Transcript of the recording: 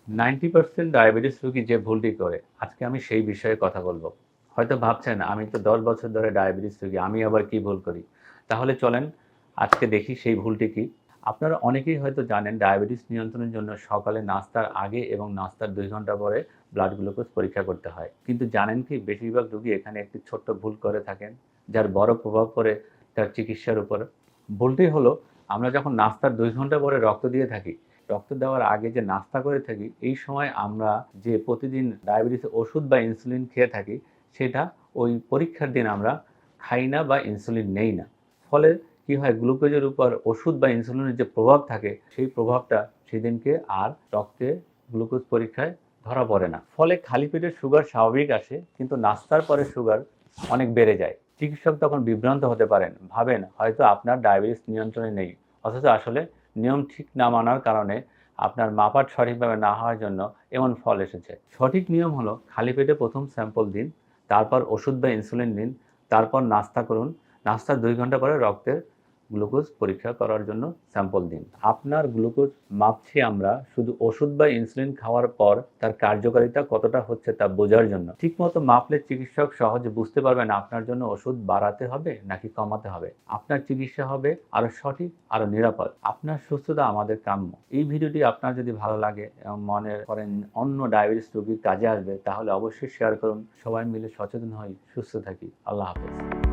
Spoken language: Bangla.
90% ডায়াবেটিস রোগী যে ভুলটি করে, আজকে আমি সেই বিষয়ে কথা বলব। হয়তো ভাবছেন আমি তো 10 বছর ধরে ডায়াবেটিস রোগী, আমি আবার কি ভুল করি? তাহলে চলেন আজকে দেখি সেই ভুলটি কি? আপনারা অনেকেই হয়তো জানেন ডায়াবেটিস নিয়ন্ত্রণের জন্য সকালে নাস্তার আগে এবং নাস্তার 2 ঘন্টা পরে ব্লাড গ্লুকোজ পরীক্ষা করতে হয়। কিন্তু জানেন কি বেশিরভাগ রোগী এখানে একটি ছোট্ট ভুল করে থাকেন, যার বড় প্রভাব পড়ে তার চিকিৎসার উপর। ভুলটি হলো আমরা যখন নাস্তার 2 ঘন্টা পরে রক্ত দিয়ে থাকি, রক্ত দেওয়ার আগে যে নাস্তা করে থাকি, এই সময় আমরা যে প্রতিদিন ডায়াবেটিসের ওষুধ বা ইনসুলিন খেয়ে থাকি, সেটা ওই পরীক্ষার দিন আমরা খাই না বা ইনসুলিন নেই না। ফলে কি হয়, গ্লুকোজের উপর ওষুধ বা ইনসুলিনের যে প্রভাব থাকে, সেই প্রভাবটা সেদিনকে আর রক্তে গ্লুকোজ পরীক্ষায় ধরা পড়ে না। ফলে খালি পেটে সুগার স্বাভাবিক আসে, কিন্তু নাস্তার পরে সুগার অনেক বেড়ে যায়। চিকিৎসক তখন বিভ্রান্ত হতে পারেন, ভাবেন হয়তো আপনার ডায়াবেটিস নিয়ন্ত্রণে নেই, অথচ আসলে নিয়ম ঠিক না মানার কারণে আপনার মাপাট সঠিকভাবে না হওয়ার জন্য এমন ফল এসেছে। সঠিক নিয়ম হলো খালি পেটে প্রথম স্যাম্পল দিন, তারপর ওষুধ বা ইনসুলিন দিন, তারপর নাস্তা করুন, নাস্তার 2 ঘন্টা পরে রক্তের গ্লুকোজ পরীক্ষা করার জন্য স্যাম্পল দিন। আপনার গ্লুকোজ মাপছি আমরা শুধু ওষুধ বা ইনসুলিন খাওয়ার পর তার কার্যকারিতা কতটা হচ্ছে তা বোঝার জন্য। ঠিকমতো মাপলে চিকিৎসক সহজে বুঝতে পারবেন আপনার জন্য ওষুধ বাড়াতে হবে নাকি কমাতে হবে। আপনার চিকিৎসা হবে আরো সঠিক, আরো নিরাপদ। আপনার সুস্থতা আমাদের কাম্য। এই ভিডিওটি আপনার যদি ভালো লাগে এবং মনে করেন অন্য ডায়াবেটিস রোগীর কাজে আসবে, তাহলে অবশ্যই শেয়ার করুন। সবাই মিলে সচেতন হই, সুস্থ থাকি। আল্লাহ হাফেজ।